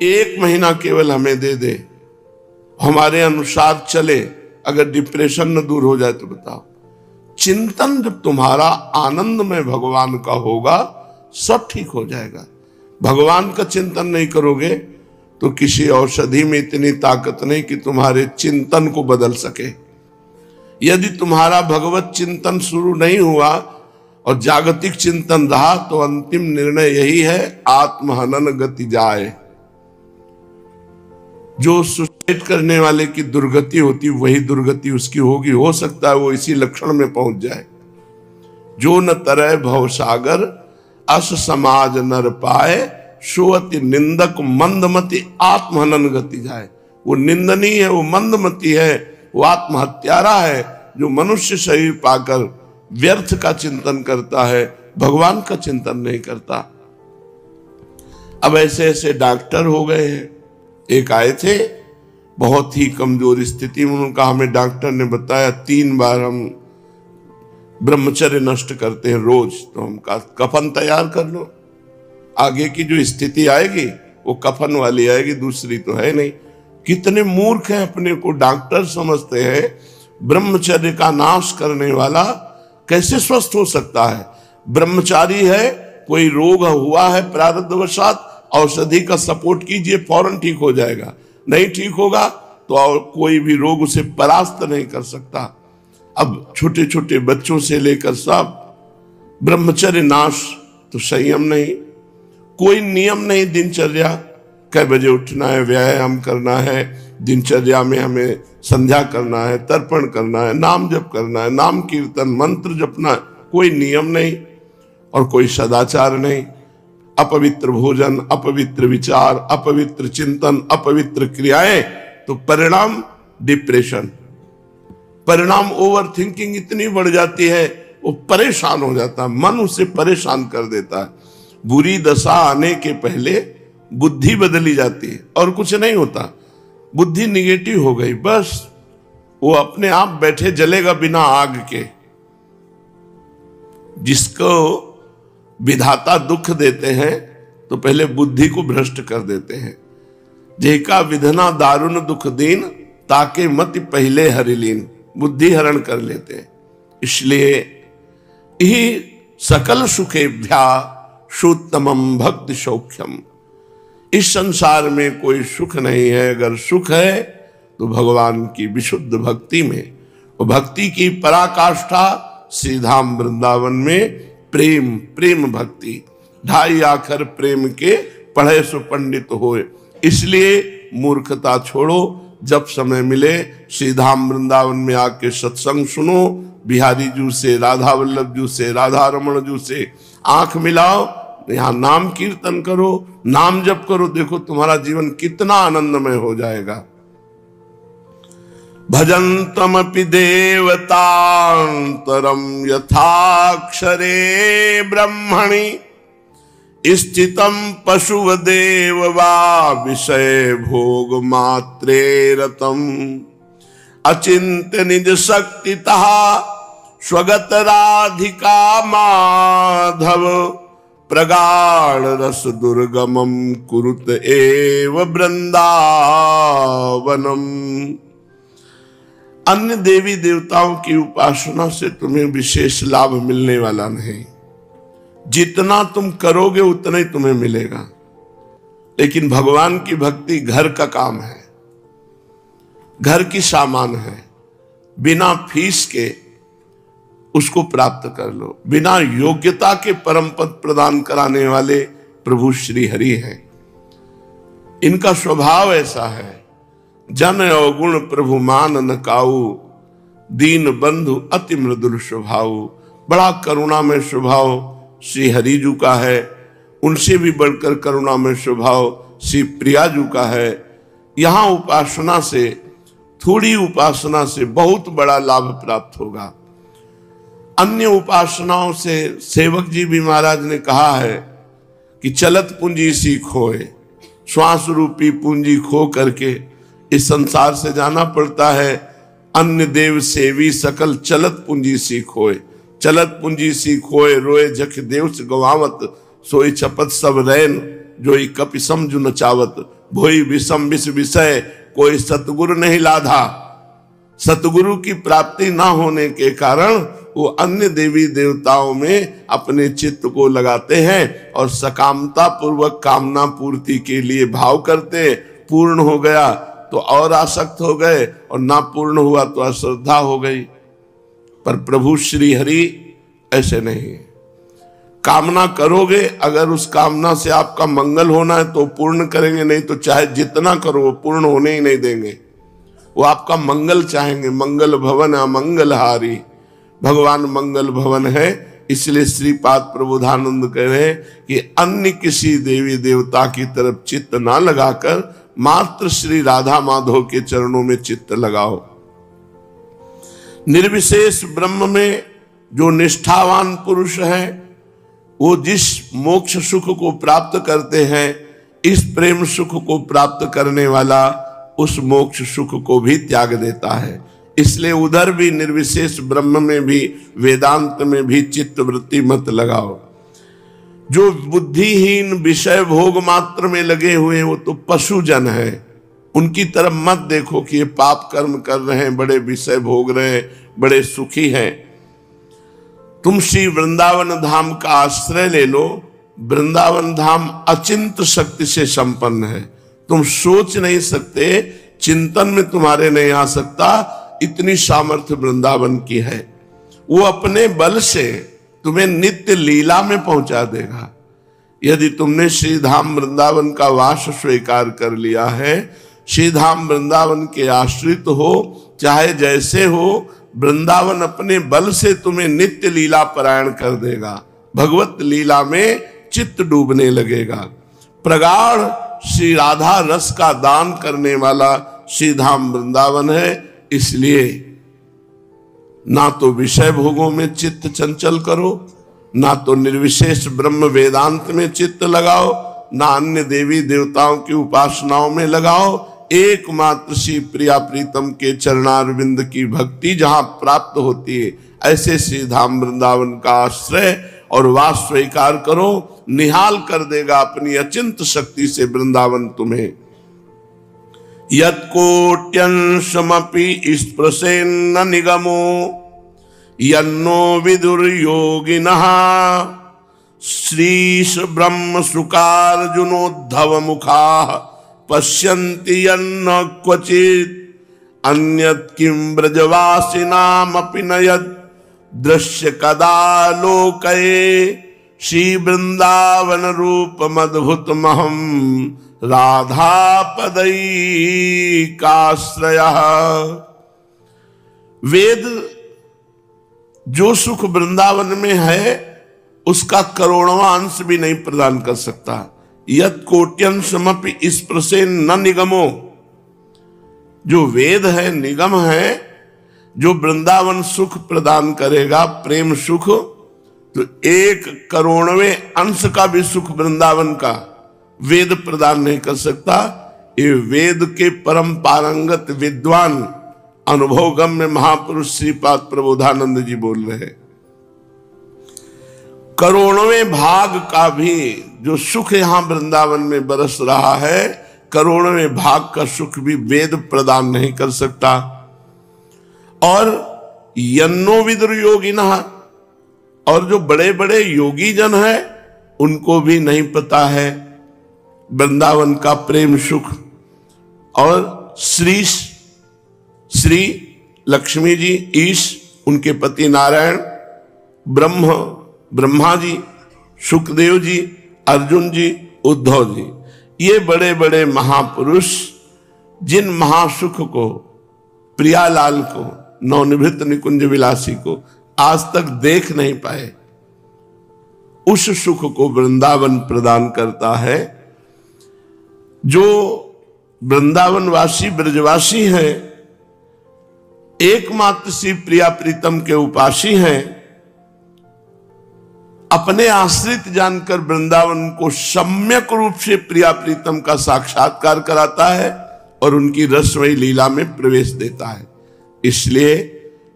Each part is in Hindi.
1 महीना केवल हमें दे दे, हमारे अनुसार चले, अगर डिप्रेशन न दूर हो जाए तो बताओ। चिंतन जब तुम्हारा आनंद में भगवान का होगा, सब ठीक हो जाएगा। भगवान का चिंतन नहीं करोगे तो किसी औषधि में इतनी ताकत नहीं कि तुम्हारे चिंतन को बदल सके। यदि तुम्हारा भगवत चिंतन शुरू नहीं हुआ और जागतिक चिंतन रहा तो अंतिम निर्णय यही है, आत्महनन गति जाए। जो सुसाइड करने वाले की दुर्गति होती वही दुर्गति उसकी होगी। हो सकता है वो इसी लक्षण में पहुंच जाए। जो न तरह भव सागर अस समाज नर पाए, सोअति निंदक मंदमति आत्महनन गति जाए। वो निंदनीय है, वो मंदमति है, वो आत्महत्यारा है जो मनुष्य शरीर पाकर व्यर्थ का चिंतन करता है, भगवान का चिंतन नहीं करता। अब ऐसे ऐसे डॉक्टर हो गए हैं। एक आए थे बहुत ही कमजोर स्थिति में, उन्होंने कहा हमें डॉक्टर ने बताया 3 बार हम ब्रह्मचर्य नष्ट करते हैं रोज, तो हम कहा कफन तैयार कर लो, आगे की जो स्थिति आएगी वो कफन वाली आएगी, दूसरी तो है नहीं। कितने मूर्ख हैं, अपने को डॉक्टर समझते हैं। ब्रह्मचर्य का नाश करने वाला कैसे स्वस्थ हो सकता है? ब्रह्मचारी है, कोई रोग हुआ है प्रारब्धवशात, औषधि का सपोर्ट कीजिए, फौरन ठीक हो जाएगा। नहीं ठीक होगा तो और कोई भी रोग उसे परास्त नहीं कर सकता। अब छोटे छोटे बच्चों से लेकर सब ब्रह्मचर्य नाश, तो संयम नहीं, कोई नियम नहीं। दिनचर्या कै बजे उठना है, व्यायाम करना है, दिनचर्या में हमें संध्या करना है, तर्पण करना है, नाम जप करना है, नाम कीर्तन मंत्र जपना है, कोई नियम नहीं और कोई सदाचार नहीं। अपवित्र भोजन, अपवित्र विचार, अपवित्र चिंतन, अपवित्र क्रियाएं, तो परिणाम डिप्रेशन, परिणाम ओवर थिंकिंग इतनी बढ़ जाती है, वो परेशान हो जाता है, मन उसे परेशान कर देता है। बुरी दशा आने के पहले बुद्धि बदली जाती है और कुछ नहीं होता। बुद्धि निगेटिव हो गई, बस वो अपने आप बैठे जलेगा बिना आग के। जिसको विधाता दुख देते हैं तो पहले बुद्धि को भ्रष्ट कर देते हैं। जेका विधना दारुण दुख दीन, ताके मत पहले हरिलीन, बुद्धि हरण कर लेते हैं। इसलिए ही सकल सुखेभ्या सुत्तमम भक्ति सौख्यम। इस संसार में कोई सुख नहीं है, अगर सुख है तो भगवान की विशुद्ध भक्ति में। और भक्ति की पराकाष्ठा श्रीधाम वृंदावन में प्रेम, प्रेम भक्ति। 2.5 आखर प्रेम के पढ़े सो पंडित होए। इसलिए मूर्खता छोड़ो, जब समय मिले श्रीधाम वृंदावन में आके सत्संग सुनो, बिहारी जू से, राधा वल्लभ जू से, राधा रमण जू से आंख मिलाओ, यहाँ नाम कीर्तन करो, नाम जप करो, देखो तुम्हारा जीवन कितना आनंदमय हो जाएगा। भजन्तमपि देवतान्तरं यथाक्षरे ब्रह्मणि स्थितं पशुवदेव वा विषय भोग मात्रे रतम् अचिन्त्य निज शक्तितः स्वगत राधिका माधव प्रगाढ़ रस दुर्गमं कुरुत एव वृंदावनम। अन्य देवी देवताओं की उपासना से तुम्हें विशेष लाभ मिलने वाला नहीं। जितना तुम करोगे उतना ही तुम्हें मिलेगा। लेकिन भगवान की भक्ति घर का काम है, घर की सामान है। बिना फीस के उसको प्राप्त कर लो। बिना योग्यता के परम पद प्रदान कराने वाले प्रभु श्री हरि हैं। इनका स्वभाव ऐसा है, जन अवगुण प्रभु मान न काऊ, दीन बंधु अति मृदुल स्वभाव। बड़ा करुणा में स्वभाव श्री हरिजू का है। उनसे भी बढ़कर करुणा में स्वभाव श्री प्रियाजू का है। यहाँ उपासना से, थोड़ी उपासना से बहुत बड़ा लाभ प्राप्त होगा। अन्य उपासनाओं से सेवक जी भी महाराज ने कहा है कि चलत पूंजी सी खोए, श्वास रूपी पूंजी खो करके इस संसार से जाना पड़ता है। अन्य देव सेवी सकल चलत पूंजी सी खोए, चलत पूंजी सी खोए रोए जख देव से गवावत, सोई छपत सब रैन जोई कपि समझु नचावत। भोई विषम विष विषय कोई सतगुरु नहीं लाधा। सतगुरु की प्राप्ति ना होने के कारण वो अन्य देवी देवताओं में अपने चित्त को लगाते हैं और सकामता पूर्वक कामना पूर्ति के लिए भाव करते। पूर्ण हो गया तो और आसक्त हो गए और ना पूर्ण हुआ तो अश्रद्धा हो गई। पर प्रभु श्री हरि ऐसे नहीं। कामना करोगे, अगर उस कामना से आपका मंगल होना है तो पूर्ण करेंगे, नहीं तो चाहे जितना करो वो पूर्ण होने ही नहीं देंगे। वो आपका मंगल चाहेंगे। मंगल भवन अमंगलहारी, भगवान मंगल भवन है। इसलिए श्रीपाद प्रबोधानंद कह रहे हैं कि अन्य किसी देवी देवता की तरफ चित्त ना लगाकर मात्र श्री राधा माधव के चरणों में चित्त लगाओ। निर्विशेष ब्रह्म में जो निष्ठावान पुरुष है वो जिस मोक्ष सुख को प्राप्त करते हैं, इस प्रेम सुख को प्राप्त करने वाला उस मोक्ष सुख को भी त्याग देता है। इसलिए उधर भी निर्विशेष ब्रह्म में भी वेदांत में भी चित्त वृत्ति मत लगाओ। जो बुद्धिहीन विषय भोग मात्र में लगे हुए वो तो पशु जन है। उनकी तरफ मत देखो कि ये पाप कर्म कर रहे हैं, बड़े विषय भोग रहे हैं, बड़े सुखी हैं। तुम श्री वृंदावन धाम का आश्रय ले लो। वृंदावन धाम अचिंत शक्ति से संपन्न है। तुम सोच नहीं सकते, चिंतन में तुम्हारे नहीं आ सकता, इतनी सामर्थ्य वृंदावन की है। वो अपने बल से तुम्हें नित्य लीला में पहुंचा देगा। यदि तुमने श्री धाम वृंदावन का वास स्वीकार कर लिया है, श्री धाम वृंदावन के आश्रित हो, चाहे जैसे हो, वृंदावन अपने बल से तुम्हें नित्य लीला परायण कर देगा। भगवत लीला में चित्त डूबने लगेगा। प्रगाढ़ श्री राधा रस का दान करने वाला श्री धाम वृंदावन है। इसलिए ना तो विषय भोगों में चित्त चंचल करो, ना तो निर्विशेष ब्रह्म वेदांत में चित्त लगाओ, ना अन्य देवी देवताओं की उपासनाओं में लगाओ। एकमात्र श्री प्रिया प्रीतम के चरणारविंद की भक्ति जहां प्राप्त होती है, ऐसे श्री धाम वृंदावन का आश्रय और वास स्वीकार करो। निहाल कर देगा अपनी अचिंत शक्ति से वृंदावन तुम्हें। यत्कोट्यंशमपि स्पृशेन्न निगमो यन्नो विदुर्योगिनः श्रीश ब्रह्म सुकार्जुनोद्धव मुखाः पश्यन्ति यन्न क्वचित् अन्यत् किं ब्रजवासिनामपि न यद् दृश्य कदा लोकये श्री वृंदावन रूपमद्भुतमहं राधापदैकाश्रयः। वेद जो सुख वृंदावन में है उसका करोड़वां अंश भी नहीं प्रदान कर सकता। यत् कोट्यंशमपि स्पृशेन न निगमो, जो वेद है, निगम है, जो वृंदावन सुख प्रदान करेगा, प्रेम सुख, तो 1 करोड़वें अंश का भी सुख वृंदावन का वेद प्रदान नहीं कर सकता। ये वेद के परम पारंगत विद्वान अनुभवगम्य महापुरुष श्रीपाद प्रबोधानंद जी बोल रहे हैं। करोड़वें भाग का भी जो सुख यहां वृंदावन में बरस रहा है, करोड़वें भाग का सुख भी वेद प्रदान नहीं कर सकता। और यन्नो विदुर योगिनः, और जो बड़े बड़े योगी जन हैं उनको भी नहीं पता है वृंदावन का प्रेम सुख। और श्री लक्ष्मी जी, ईश, उनके पति नारायण, ब्रह्मा जी, सुखदेव जी, अर्जुन जी, उद्धव जी, ये बड़े बड़े महापुरुष जिन महासुख को, प्रियालाल को, नवनिभृत निकुंज विलासी को आज तक देख नहीं पाए, उस सुख को वृंदावन प्रदान करता है। जो वृंदावनवासी ब्रजवासी हैं, एकमात्र श्री प्रिया प्रीतम के उपासी हैं, अपने आश्रित जानकर वृंदावन को सम्यक रूप से प्रिया प्रीतम का साक्षात्कार कराता है और उनकी रसमयी लीला में प्रवेश देता है। इसलिए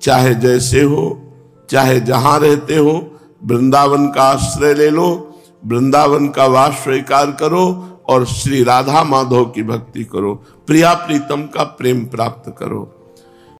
चाहे जैसे हो, चाहे जहां रहते हो, वृंदावन का आश्रय ले लो, वृंदावन का वास स्वीकार करो और श्री राधा माधव की भक्ति करो, प्रिया प्रीतम का प्रेम प्राप्त करो।